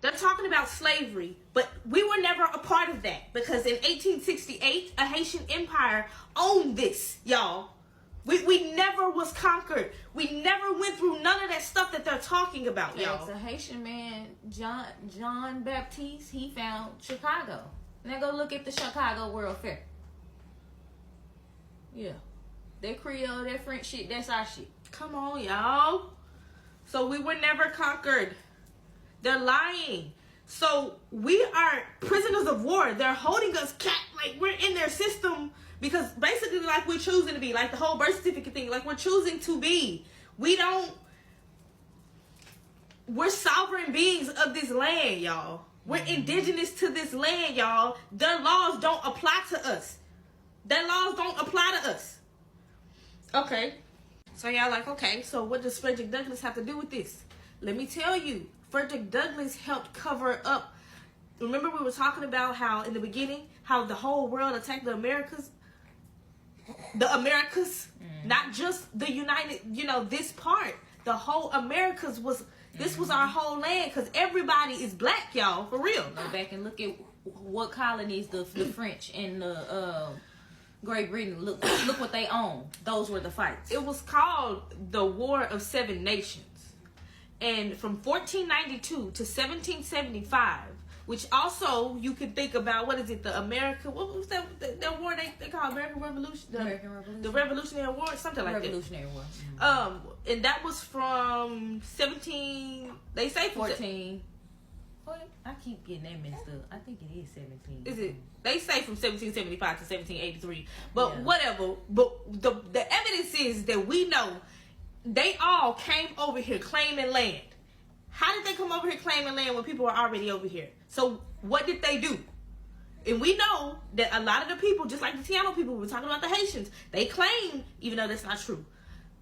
They're talking about slavery, but we were never a part of that because in 1868, a Haitian empire owned this, y'all. We never was conquered. We never went through none of that stuff that they're talking about, y'all. It's a Haitian man, John Baptiste. He found Chicago. Now go look at the Chicago World Fair. Yeah, that Creole, that French shit, that's our shit. Come on, y'all. So we were never conquered. They're lying. So we are prisoners of war. They're holding us like we're in their system because basically like we're choosing to be, like the whole birth certificate thing, like we're choosing to be. We're sovereign beings of this land, y'all. We're indigenous to this land, y'all. Their laws don't apply to us. Their laws don't apply to us. Okay. So y'all like, okay, so what does Frederick Douglass have to do with this? Let me tell you. Frederick Douglass helped cover up. Remember we were talking about how in the beginning, how the whole world attacked the Americas? Not just the United, this part. The whole Americas was, this was our whole land because everybody is black, y'all, for real. Go back and look at what colonies the French and the Great Britain, look what they own. Those were the fights. It was called the War of Seven Nations. And from 1492 to 1775, which also you could think about, what was that war they call American Revolution? The Revolutionary War, something like that. Revolutionary War. And that was from 14. I keep getting that messed up. I think it is 17. Is it? They say from 1775 to 1783. But whatever. But the evidence is that we know they all came over here claiming land. How did they come over here claiming land when people were already over here? So what did they do? And we know that a lot of the people, just like the Tiano people, we were talking about the Haitians, they claim, even though that's not true,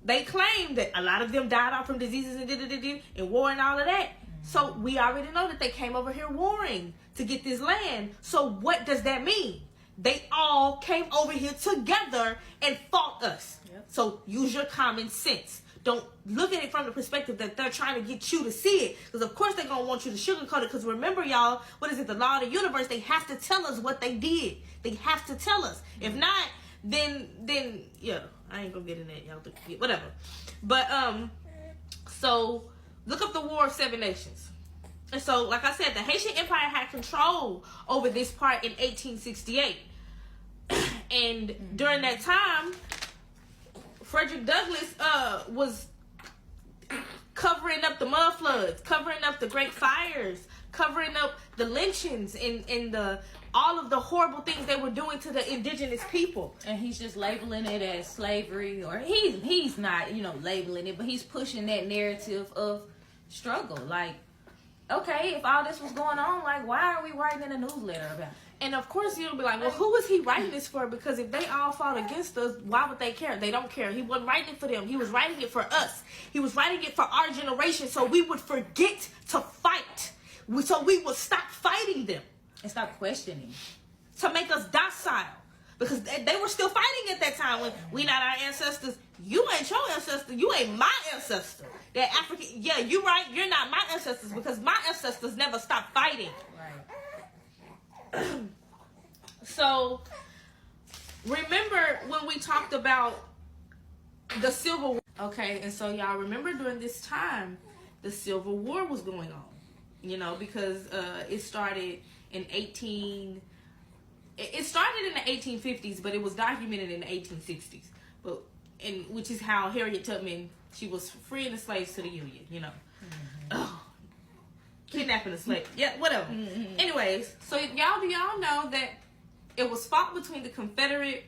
they claim that a lot of them died off from diseases and war and all of that. So we already know that they came over here warring to get this land. So what does that mean? They all came over here together and fought us. Yep. So use your common sense. Don't look at it from the perspective that they're trying to get you to see it. Because of course they're going to want you to sugarcoat it. Because remember, y'all, what is it? The law of the universe. They have to tell us what they did. They have to tell us. If not, then yeah, I ain't going to get in that. Y'all whatever. But, so look up the War of Seven Nations. And so, like I said, the Haitian Empire had control over this part in 1868. And during that time, Frederick Douglass was covering up the mud floods, covering up the great fires, covering up the lynchings and all of the horrible things they were doing to the indigenous people. And he's just labeling it as slavery, or he's not, labeling it, but he's pushing that narrative of struggle. Like, okay, if all this was going on, like, why are we writing in a newsletter about it? And of course you'll be like, well, who was he writing this for? Because if they all fought against us, why would they care? They don't care. He wasn't writing it for them. He was writing it for us. He was writing it for our generation so we would forget to fight. So we would stop fighting them. And stop questioning. To make us docile. Because they were still fighting at that time when we not our ancestors. You ain't your ancestor. You ain't my ancestor. That African, yeah, you right. You're not my ancestors because my ancestors never stopped fighting. Right. So, remember when we talked about the Civil War? Okay, and so y'all remember during this time, the Civil War was going on. Because it started in It started in the 1850s, but it was documented in the 1860s. Which is how Harriet Tubman, she was freeing the slaves to the Union, kidnapping the slave. Yeah, whatever. Mm-hmm. Anyways, so do y'all know that it was fought between the Confederate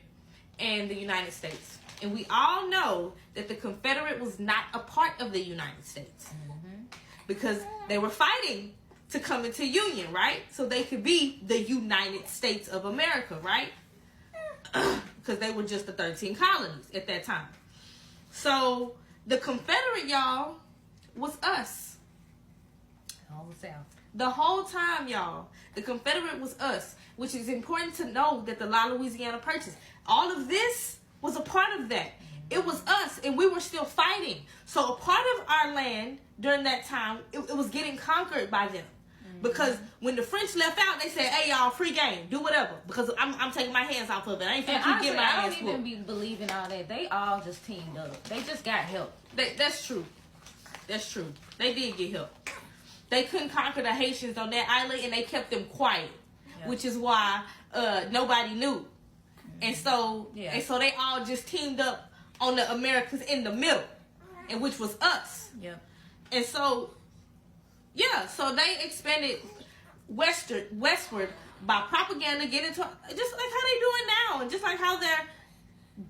and the United States? And we all know that the Confederate was not a part of the United States. Mm-hmm. Because they were fighting to come into union, right? So they could be the United States of America, right? Because they were just the 13 colonies at that time. So the Confederate, y'all, was us. All the South. The whole time, y'all, the Confederate was us, which is important to know that the La Louisiana Purchase, all of this was a part of that. It was us, and we were still fighting. So a part of our land during that time, it was getting conquered by them. Because when the French left out, they said, "Hey y'all, free game, do whatever." Because I'm taking my hands off of it. I ain't finna keep getting my I hands don't even be believing all that. They all just teamed up. They just got help. That's true. That's true. They did get help. They couldn't conquer the Haitians on that island, and they kept them quiet, which is why nobody knew. And so they all just teamed up on the Americans in the middle, and which was us. Yeah. And so, so they expanded westward by propaganda, getting to just like how they doing now, and just like how they're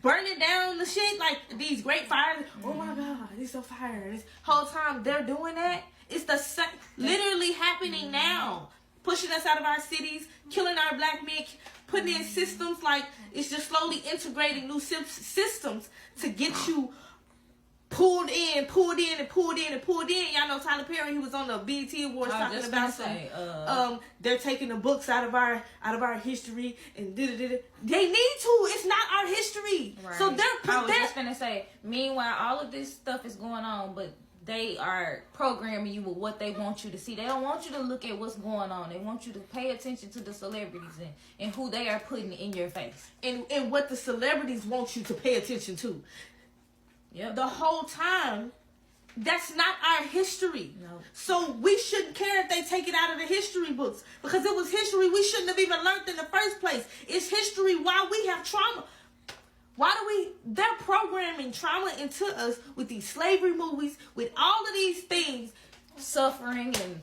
burning down the shit, like these great fires. Oh my God, it's a fire! This whole time they're doing that. It's the literally happening now, pushing us out of our cities, killing our black men, putting in systems like it's just slowly integrating new systems to get you pulled in. Y'all know Tyler Perry, he was on the BET Awards talking about they're taking the books out of our history and They need to. It's not our history. Right. So I was just gonna say, meanwhile, all of this stuff is going on, but they are programming you with what they want you to see. They don't want you to look at what's going on. They want you to pay attention to the celebrities and who they are putting in your face. And what the celebrities want you to pay attention to. Yep. The whole time, that's not our history. No. So we shouldn't care if they take it out of the history books. Because it was history we shouldn't have even learned in the first place. It's history why we have trauma. They're programming trauma into us with these slavery movies, with all of these things. Suffering and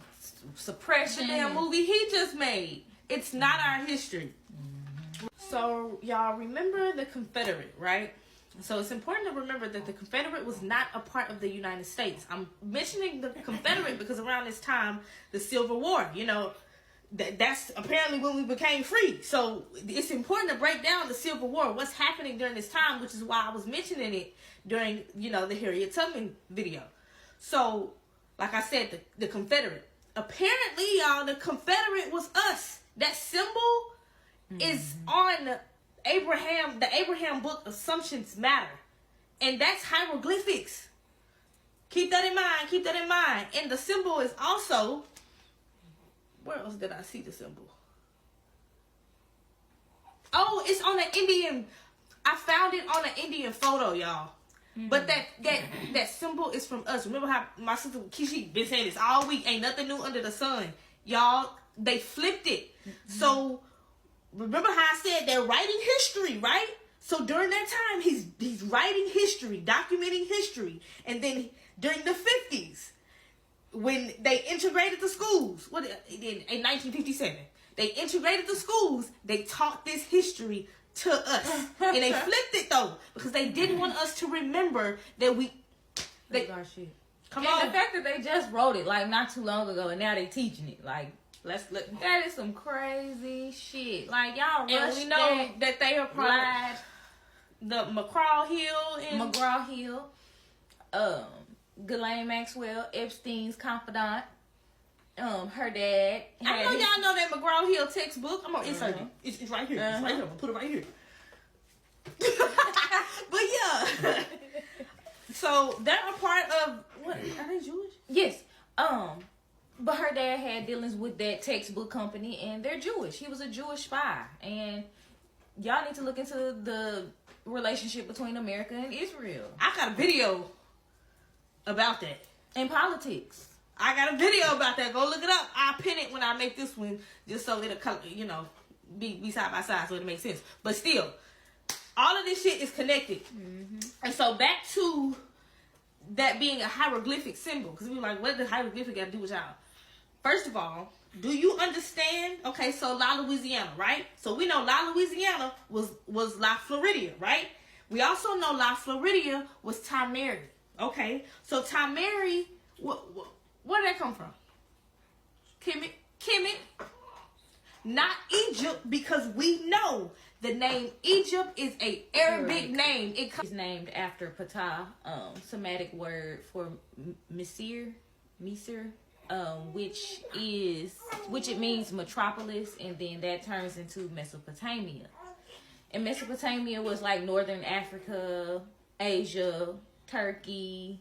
suppression. The damn movie he just made. It's not our history. So, y'all remember the Confederate, right? So it's important to remember that the Confederate was not a part of the United States. I'm mentioning the Confederate because around this time, the Civil War, that's apparently when we became free. So it's important to break down the Civil War, what's happening during this time, which is why I was mentioning it during, the Harriet Tubman video. So, like I said, the Confederate. Apparently, y'all, the Confederate was us. That symbol is on the Abraham book, Assumptions Matter. And that's hieroglyphics. Keep that in mind. And the symbol is also... Where else did I see the symbol? Oh, it's on an Indian... I found it on an Indian photo, y'all. Mm-hmm. But that symbol is from us. Remember how my sister Kishi been saying this all week? Ain't nothing new under the sun. Y'all, they flipped it. Mm-hmm. So, remember how I said they're writing history, right? So during that time, he's writing history, documenting history. And then during the 50s, when they integrated the schools, in 1957, they integrated the schools, they taught this history to us. And they flipped it, though, because they didn't want us to remember that That's our shit. Come on. The fact that they just wrote it, like, not too long ago, and now they teaching it, like, let's look. That is some crazy shit. Like, y'all rushed and we know that they are part of the McGraw Hill, Ghislaine Maxwell, Epstein's confidant, her dad. I know y'all know that McGraw Hill textbook. I'm gonna insert it. It's right here. It's right here. I'm gonna put it right here. But yeah. So they're a part of what? Are they Jewish? Yes. But her dad had dealings with that textbook company, and they're Jewish. He was a Jewish spy, and y'all need to look into the relationship between America and Israel. I got a video about that. And politics. I got a video about that. Go look it up. I'll pin it when I make this one, just so it'll, be side by side, so it makes sense. But still, all of this shit is connected. Mm-hmm. And so back to that being a hieroglyphic symbol, because we were like, what does hieroglyphic got to do with y'all? First of all, do you understand? Okay, so La Louisiana, right? So we know La Louisiana was La Floridia, right? We also know La Floridia was Tamari. Okay, so Tamari, where did that come from? Kemet, not Egypt, because we know the name Egypt is a Arabic name. It's named after Ptah, Semitic word for Misir, which it means metropolis, and then that turns into Mesopotamia. And Mesopotamia was like northern Africa, Asia, Turkey,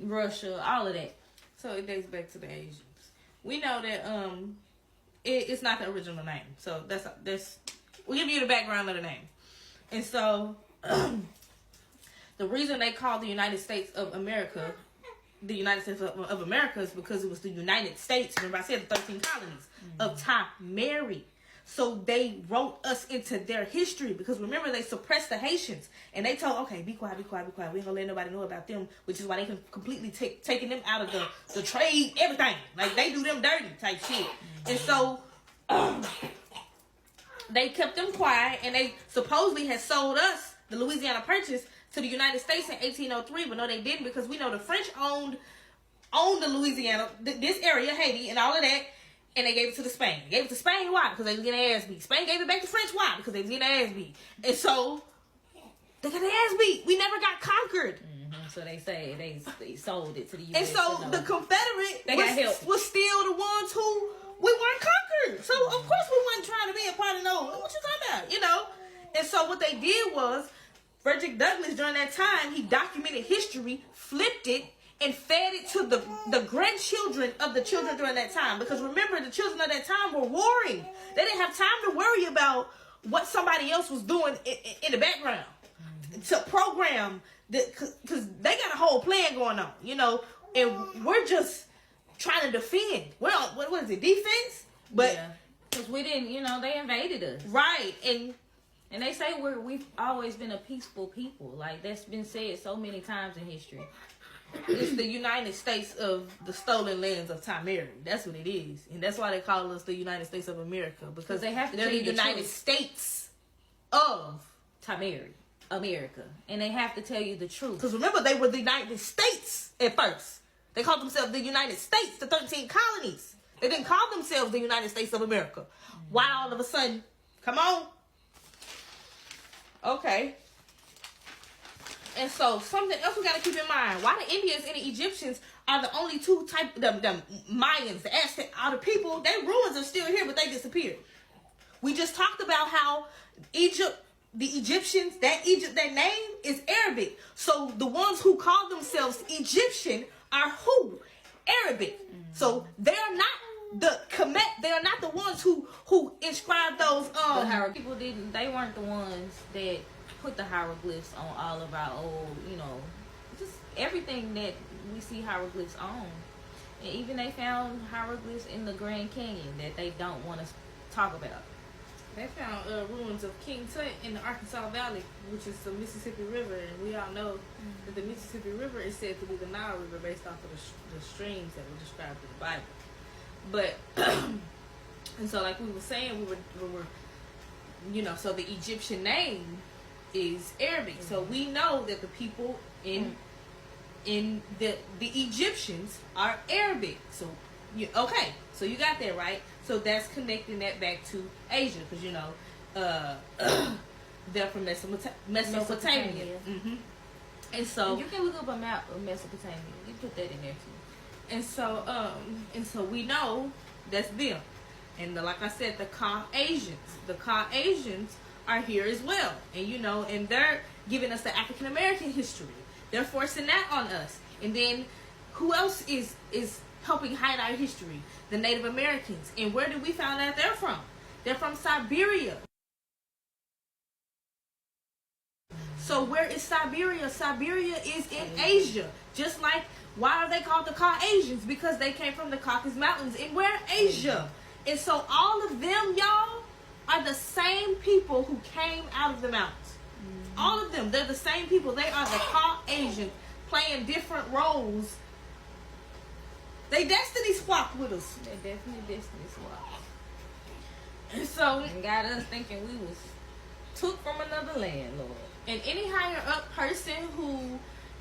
Russia, all of that. So it dates back to the Asians. we know that it's not the original name. So that's we'll give you the background of the name. And so the reason they call the United States of America the United States of America is because it was the United States. Remember I said the 13 colonies of Tamari. So they wrote us into their history because remember they suppressed the Haitians and they told, okay, be quiet, be quiet, be quiet. We ain't gonna let nobody know about them, which is why they can completely taking them out of the trade, everything. Like they do them dirty type shit. And so they kept them quiet and they supposedly had sold us the Louisiana Purchase to the United States in 1803, but no, they didn't because we know the French owned the Louisiana, this area, Haiti, and all of that. And they gave it to the Spain. They gave it to Spain, why? Because they was getting their ass beat. Spain gave it back to French, why? Because they was getting their ass beat. And so, they got their ass beat. We never got conquered. Mm-hmm. So they say they sold it to the U.S. And so, the Confederate was still the ones who we weren't conquered. So, of course, we weren't trying to be a part of no, what you talking about? You know? And so, what they did was, Frederick Douglass, during that time, he documented history, flipped it, and fed it to the grandchildren of the children during that time. Because remember, the children of that time were warring. They didn't have time to worry about what somebody else was doing in the background. To program, because they got a whole plan going on, you know. And we're just trying to defend. We're on, what is it, defense? But because we didn't, you know, they invaded us. Right. And they say we've always been a peaceful people. Like, that's been said so many times in history. It's the United States of the stolen lands of Tamari. That's what it is. And that's why they call us the United States of America. Because they have to they're the United States of Tamari, America. And they have to tell you the truth. Because remember, they were the United States at first. They called themselves the United States, the 13 colonies. They didn't call themselves the United States of America. Why all of a sudden? Come on. Okay. And so, something else we got to keep in mind. Why the Indians and the Egyptians are the only two type, the Mayans, the Aztec, are the people, their ruins are still here, but they disappeared. We just talked about how Egypt, the Egyptians, that name is Arabic. So, the ones who call themselves Egyptian are who? Arabic. So, they're not the Kemet, they are not the ones who inscribed those, people didn't, they weren't the ones that put the hieroglyphs on all of our old, you know, just everything that we see hieroglyphs on. And even they found hieroglyphs in the Grand Canyon that they don't want to talk about. They found ruins of King Tut in the Arkansas Valley, which is the Mississippi River, and we all know that the Mississippi River is said to be the Nile River based off of the streams that were described in the Bible. But and so, like we were saying, we were, you know, so the Egyptian name is Arabic. So we know that the people in the Egyptians are Arabic. So so you got that right. So that's connecting that back to Asia, because you know they're from Mesopotamia. Mm-hmm. And so you can look up a map of Mesopotamia. You put that in there too. And so we know that's them. And like I said, the Caucasians are here as well. And you know, and they're giving us the African American history. They're forcing that on us. And then who else is helping hide our history? The Native Americans. And where did we find out they're from? They're from Siberia. So where is Siberia? Siberia is in Asia. Just like, why are they called the Caucasians? Because they came from the Caucasus Mountains in where? Asia. And so all of them, y'all, are the same people who came out of the mountains. Mm-hmm. All of them, they're the same people. They are the Caucasians playing different roles. They destiny swapped with us. They definitely destiny swapped. And so and got us thinking we was took from another land, Lord. And any higher up person who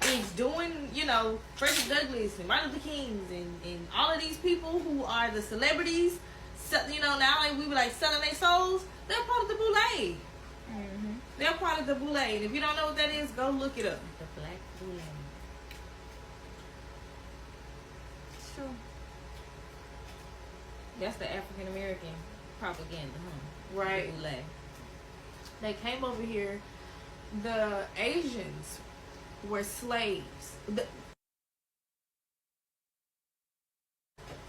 is doing, you know, Frederick Douglass and Martin Luther Kings and all of these people who are the celebrities, you know, now like we were like selling their souls, they're part of the Boule. Mm-hmm. They're part of the Boule. And if you don't know what that is, go look it up. The Black Boule. It's true. That's the African American propaganda, huh? Right. The Boule. They came over here. The Asians were slaves.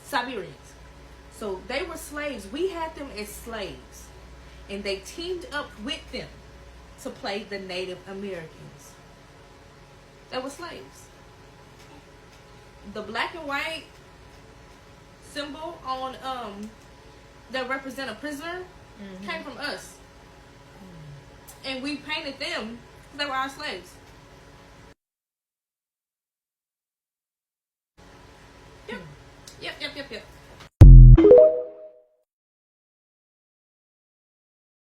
Siberians. So they were slaves. We had them as slaves. And they teamed up with them to play the Native Americans. They were slaves. The black and white symbol on that represent a prisoner came from us. And we painted them because they were our slaves. Yep.